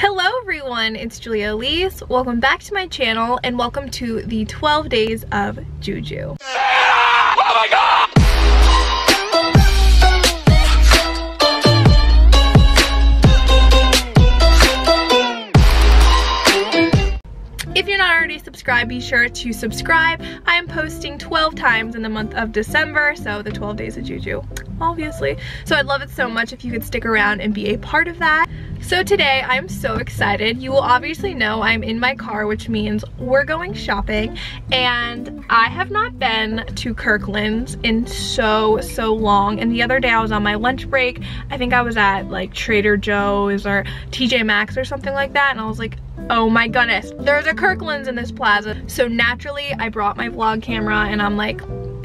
Hello everyone, it's Julia Elise. Welcome back to my channel and welcome to the 12 days of JUJU. Oh my God! If you're not already subscribed, be sure to subscribe. I am posting 12 times in the month of December, so the 12 days of JUJU, obviously. So I'd love it so much if you could stick around and be a part of that. So today I'm so excited. You will obviously know I'm in my car, which means we're going shopping, and I have not been to Kirklands in so long. And the other day I was on my lunch break. I think I was at like Trader Joe's or TJ Maxx or something like that, and I was like, oh my goodness, there's a Kirklands in this plaza. So naturally I brought my vlog camera and I'm like,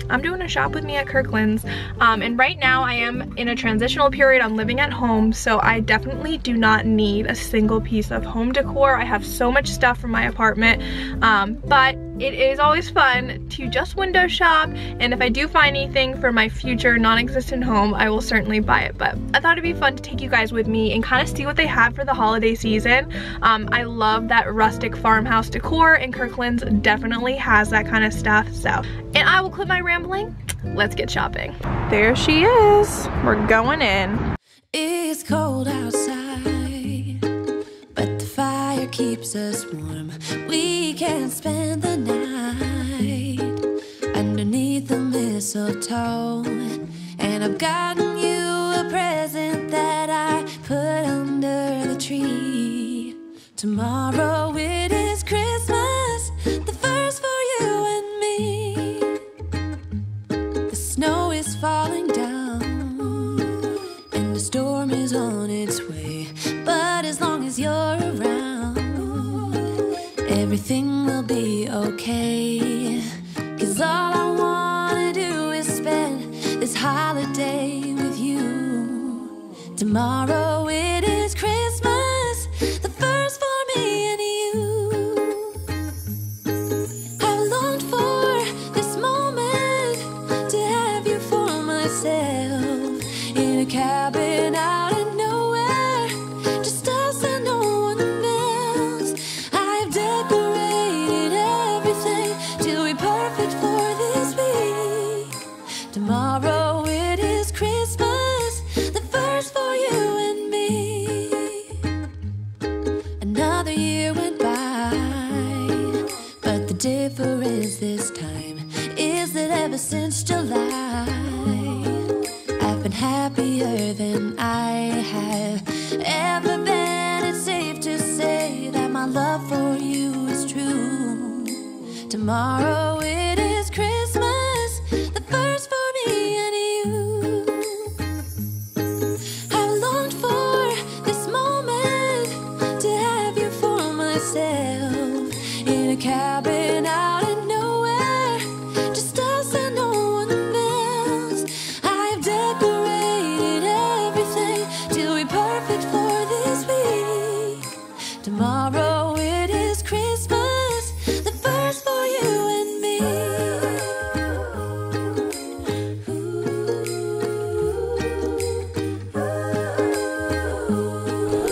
I'm doing a shop with me at Kirklands. And right now I am in a transitional period. I'm living at home, so I definitely do not need a single piece of home decor. I have so much stuff from my apartment, but it is always fun to just window shop, and if I do find anything for my future non-existent home, I will certainly buy it. But I thought it'd be fun to take you guys with me and kind of see what they have for the holiday season. I love that rustic farmhouse decor, and Kirklands definitely has that kind of stuff. So, and I will quit my rambling. Let's get shopping. There she is. We're going in. It's cold outside, but the fire keeps us warm. We can spend the night underneath the mistletoe. And I've gotten you a present that I put under the tree. Tomorrow it is Christmas, the first for you and me. The snow is falling down and the storm is on its way, but as long as you're around, everything will be okay. 'Cause all I wanna do is spend this holiday with you. Tomorrow it is Christmas, the first for me and you. I've longed for this moment to have you for myself, in a cabin out in nowhere, just us and no one else. I've decorated everything till we're perfect for this week. Tomorrow it is Christmas, the first for you and me. Another year went by, but the difference this time is that ever since July, I've been happier than I have ever been. It's safe to say that my love for you is true. Tomorrow it is Christmas, the first for me and you. I've longed for this moment to have you for myself, in a cabin out in nowhere, just us and no one else. I've decorated everything till we're perfect for this week. Tomorrow it is Christmas, the first for you and me.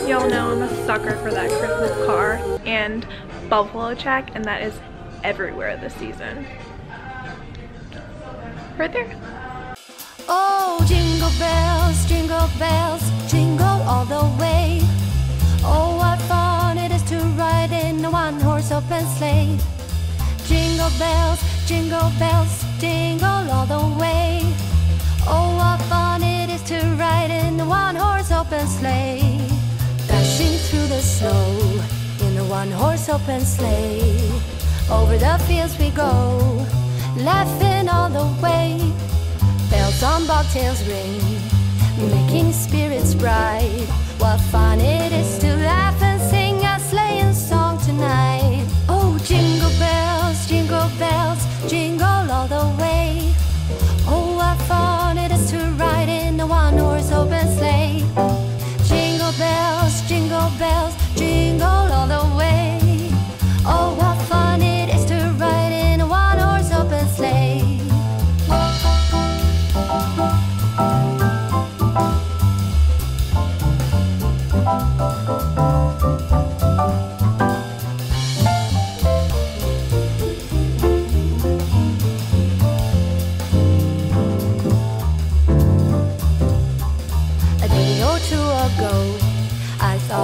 Y'all know I'm a sucker for that Christmas car and buffalo check, and that is everywhere this season. Right there. Oh, jingle bells, jingle all the way. Oh, what fun it is to ride in a one-horse open sleigh. Jingle bells, jingle all the way. Oh, what fun it is to ride in a one-horse open sleigh. Dashing through the snow in a one-horse open sleigh. Over the fields we go, laughing all the way. Bells on bobtails ring, making spirits bright. What fun it is to laugh and sing a sleighing song tonight. Oh, jingle bells, jingle all the way. Oh, what fun it is to ride in a one-horse open sleigh. Jingle bells, jingle all the way. Oh, what fun it is to ride in a one-horse open sleigh.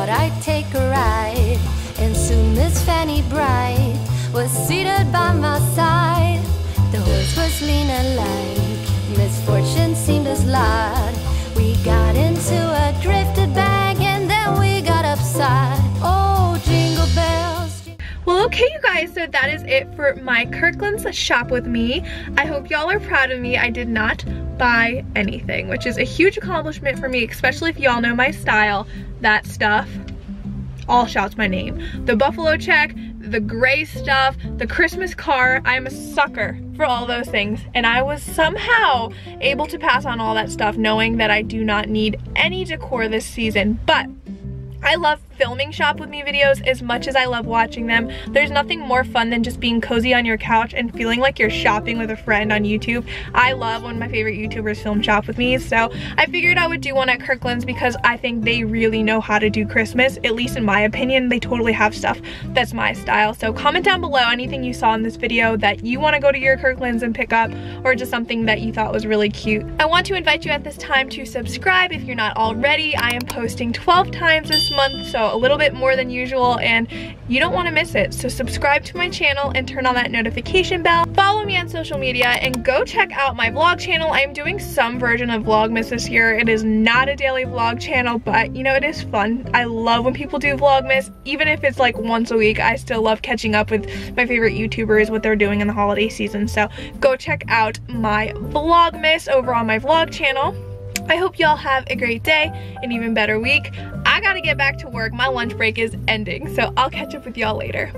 thought I'd take a ride. And soon Miss Fanny Bright was seated by my side. The horse was lean and light, misfortune seemed his lot. We got into a drifted bag and then we got upside. Oh, jingle bells. Well, okay, you guys, so that is it for my Kirklands shop with me. I hope y'all are proud of me. I did not buy anything, which is a huge accomplishment for me, especially if y'all know my style. That stuff all shouts my name. The buffalo check, the gray stuff, the Christmas car. I am a sucker for all those things, and I was somehow able to pass on all that stuff knowing that I do not need any decor this season. But I love filming shop with me videos as much as I love watching them. There's nothing more fun than just being cozy on your couch and feeling like you're shopping with a friend on YouTube. I love when my favorite YouTubers film shop with me, so I figured I would do one at Kirklands because I think they really know how to do Christmas. At least in my opinion, they totally have stuff that's my style. So comment down below anything you saw in this video that you want to go to your Kirklands and pick up, or just something that you thought was really cute. I want to invite you at this time to subscribe if you're not already. I am posting 12 times this month, so a little bit more than usual, and you don't want to miss it. So subscribe to my channel and turn on that notification bell. Follow me on social media and go check out my vlog channel. I'm doing some version of Vlogmas this year. It is not a daily vlog channel, but you know, it is fun. I love when people do Vlogmas. Even if it's like once a week, I still love catching up with my favorite YouTubers, what they're doing in the holiday season. So go check out my Vlogmas over on my vlog channel. I hope y'all have a great day, an even better week. I gotta get back to work. My lunch break is ending, so I'll catch up with y'all later.